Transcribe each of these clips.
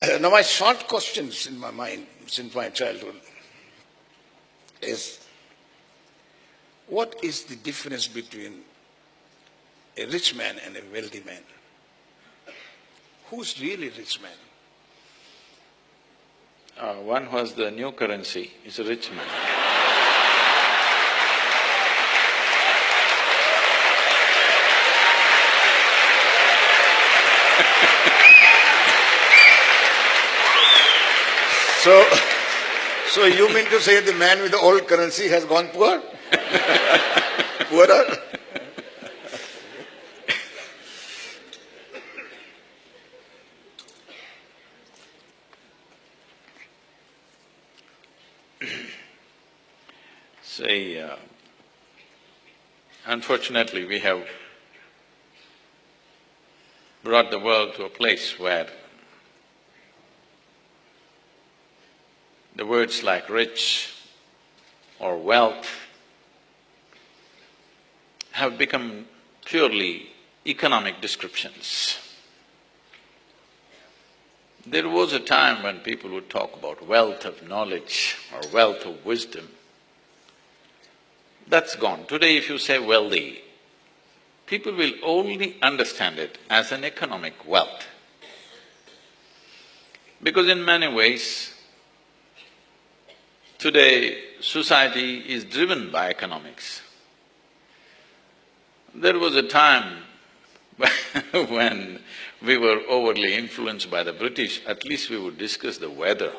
Now my short questions in my mind since my childhood is, what is the difference between a rich man and a wealthy man? Who's really rich man? One who has the new currency is a rich man. So you mean to say the man with the old currency has gone poor? Poorer? Say, unfortunately we have brought the world to a place where the words like rich or wealth have become purely economic descriptions. There was a time when people would talk about wealth of knowledge or wealth of wisdom. That's gone. Today if you say wealthy, people will only understand it as an economic wealth. Because in many ways, today society is driven by economics. There was a time when we were overly influenced by the British, at least we would discuss the weather.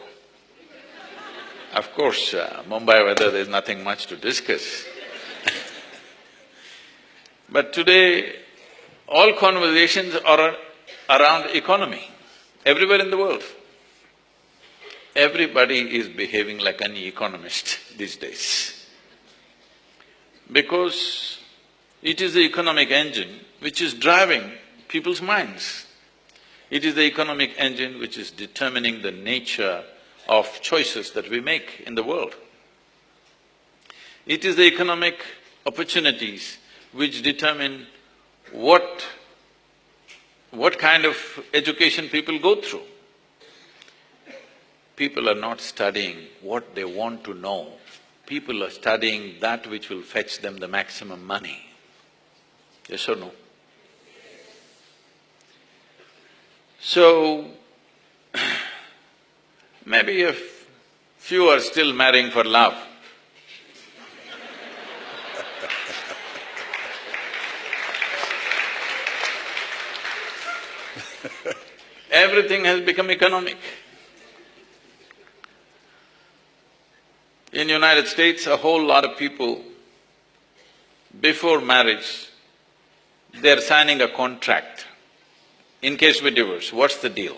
Of course, Mumbai weather, there's nothing much to discuss. But today, all conversations are around economy, everywhere in the world. Everybody is behaving like an economist these days, because it is the economic engine which is driving people's minds. It is the economic engine which is determining the nature of choices that we make in the world. It is the economic opportunities which determine what kind of education people go through. People are not studying what they want to know, people are studying that which will fetch them the maximum money. Yes or no? So, maybe a few are still marrying for love. Everything has become economic. In United States, a whole lot of people, before marriage, they're signing a contract. In case we divorce, what's the deal?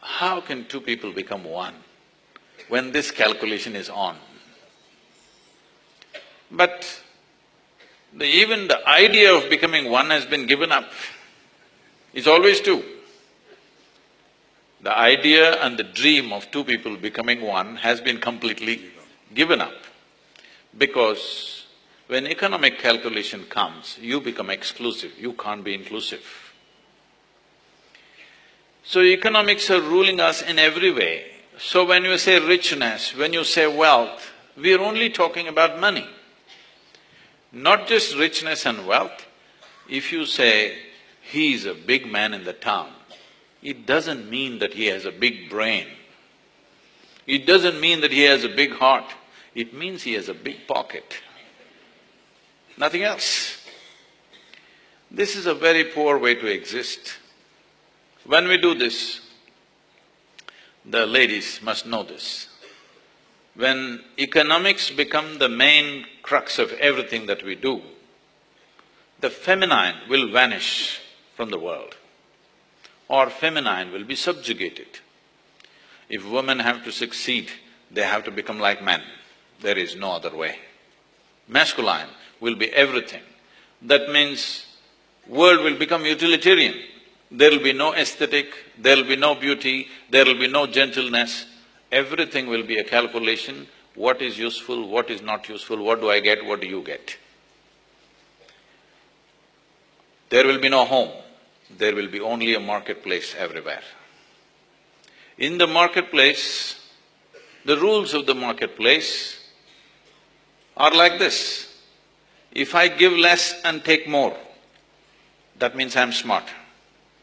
How can two people become one when this calculation is on? But even the idea of becoming one has been given up. It's always two. The idea and the dream of two people becoming one has been completely given up, because when economic calculation comes, you become exclusive, you can't be inclusive. So economics are ruling us in every way. So when you say richness, when you say wealth, we are only talking about money. Not just richness and wealth. If you say, he is a big man in the town, it doesn't mean that he has a big brain. It doesn't mean that he has a big heart. It means he has a big pocket. Nothing else. This is a very poor way to exist. When we do this, the ladies must know this. When economics become the main crux of everything that we do, the feminine will vanish from the world, or feminine will be subjugated. If women have to succeed, they have to become like men. There is no other way. Masculine will be everything. That means world will become utilitarian. There will be no aesthetic, there will be no beauty, there will be no gentleness. Everything will be a calculation, what is useful, what is not useful, what do I get, what do you get. There will be no home. there will be only a marketplace everywhere. In the marketplace, the rules of the marketplace are like this. If I give less and take more, that means I'm smart.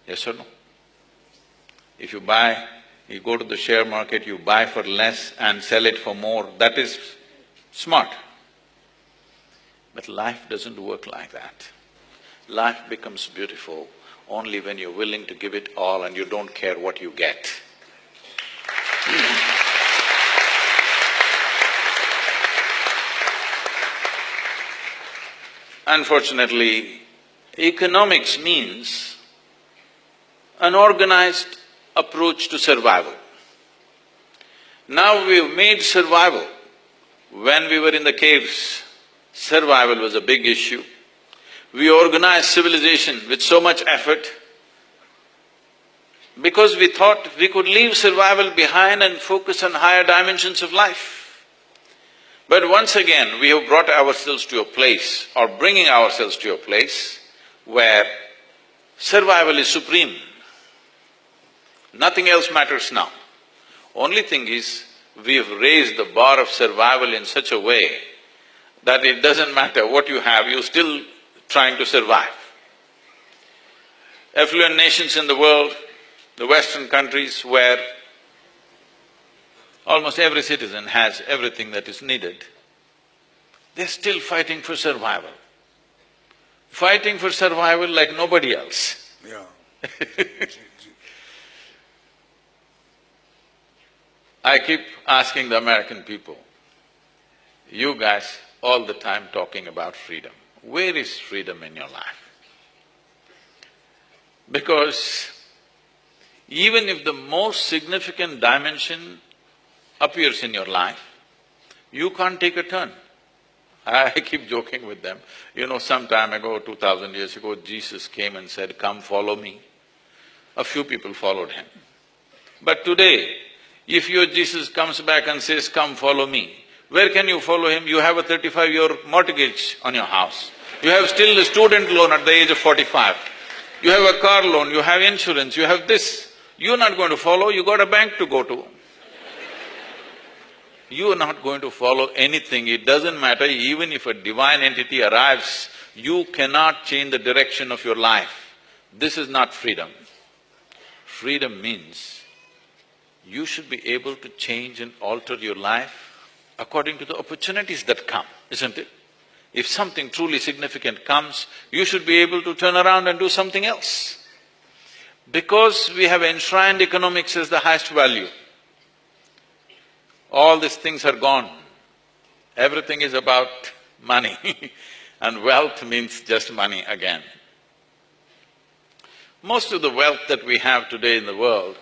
Yes or no? If you go to the share market, you buy for less and sell it for more, that is smart. But life doesn't work like that. Life becomes beautiful only when you're willing to give it all and you don't care what you get. Unfortunately, economics means an organized approach to survival. Now we've made survival. When we were in the caves, survival was a big issue. We organized civilization with so much effort because we thought we could leave survival behind and focus on higher dimensions of life. But once again, we have brought ourselves to a place, or bringing ourselves to a place, where survival is supreme. Nothing else matters now. Only thing is, we have raised the bar of survival in such a way that it doesn't matter what you have, you're still trying to survive. Affluent nations in the world, the Western countries where almost every citizen has everything that is needed, they're still fighting for survival. Fighting for survival like nobody else. Yeah. I keep asking the American people, you guys all the time talking about freedom. Where is freedom in your life? Because even if the most significant dimension appears in your life, you can't take a turn. I keep joking with them. You know, some time ago, 2000 years ago, Jesus came and said, "Come follow me." A few people followed him. But today, if your Jesus comes back and says, "Come follow me," where can you follow him? You have a 35-year mortgage on your house. You have still a student loan at the age of 45. You have a car loan, you have insurance, you have this. You're not going to follow, you got a bank to go to. You are not going to follow anything, it doesn't matter, even if a divine entity arrives, you cannot change the direction of your life. This is not freedom. Freedom means you should be able to change and alter your life according to the opportunities that come, isn't it? If something truly significant comes, you should be able to turn around and do something else. Because we have enshrined economics as the highest value, all these things are gone. Everything is about money and wealth means just money again. Most of the wealth that we have today in the world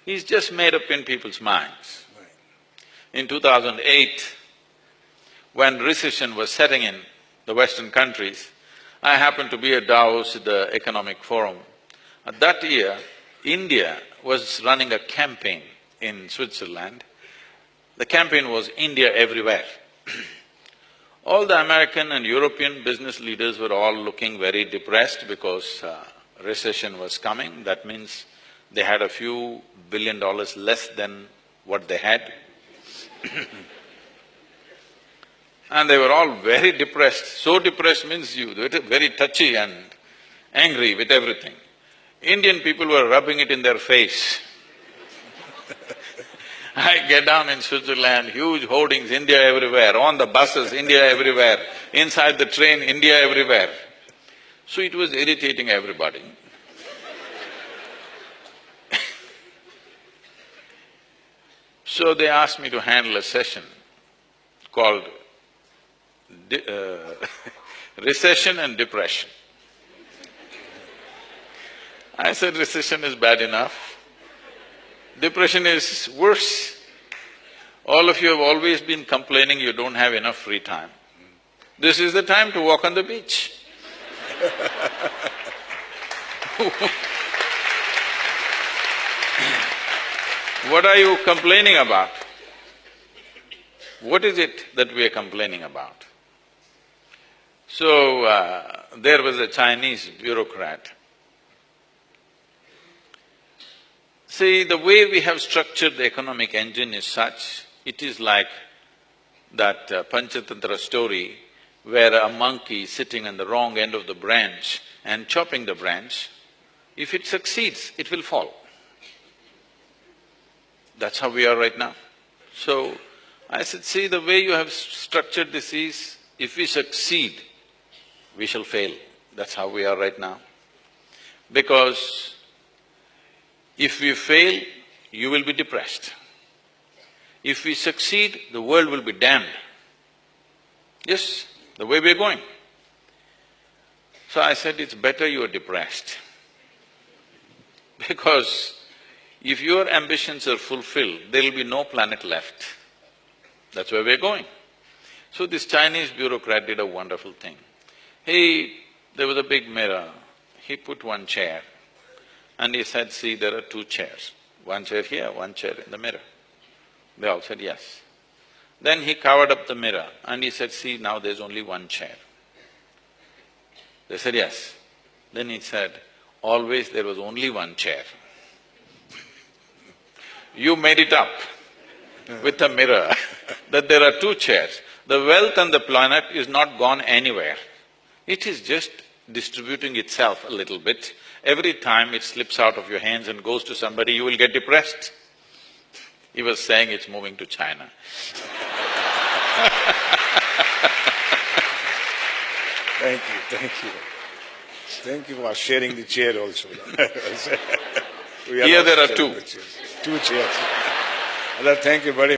is just made up in people's minds. In 2008, when recession was setting in the Western countries, I happened to be at Davos at the Economic Forum. That year, India was running a campaign in Switzerland. The campaign was India Everywhere. All the American and European business leaders were all looking very depressed because recession was coming. That means they had a few $billion less than what they had. And they were all very depressed. So depressed means they were very touchy and angry with everything. Indian people were rubbing it in their face. I get down in Switzerland, huge hoardings, India everywhere, on the buses, India everywhere, inside the train, India everywhere. So it was irritating everybody. So they asked me to handle a session called Recession and Depression. I said, recession is bad enough, depression is worse. All of you have always been complaining you don't have enough free time. This is the time to walk on the beach. What are you complaining about? What is it that we are complaining about? So, there was a Chinese bureaucrat See, the way we have structured the economic engine is such, it is like that Panchatantra story where a monkey is sitting on the wrong end of the branch and chopping the branch. If it succeeds, it will fall. That's how we are right now. So, I said, see, the way you have structured this is, if we succeed, we shall fail. That's how we are right now. Because if we fail, you will be depressed. If we succeed, the world will be damned. Yes, the way we're going. So I said, it's better you are depressed. Because if your ambitions are fulfilled, there'll be no planet left. That's where we're going. So this Chinese bureaucrat did a wonderful thing. There was a big mirror, he put one chair and he said, see, there are two chairs, one chair here, one chair in the mirror. They all said yes. Then he covered up the mirror and he said, see, now there's only one chair. They said yes. Then he said, always there was only one chair. You made it up with a mirror that there are two chairs. The wealth on the planet is not gone anywhere. It is just distributing itself a little bit. Every time it slips out of your hands and goes to somebody, you will get depressed. He was saying it's moving to China. Thank you, thank you. Thank you for sharing the chair also. Here there are two. Two chairs. Allah, thank you very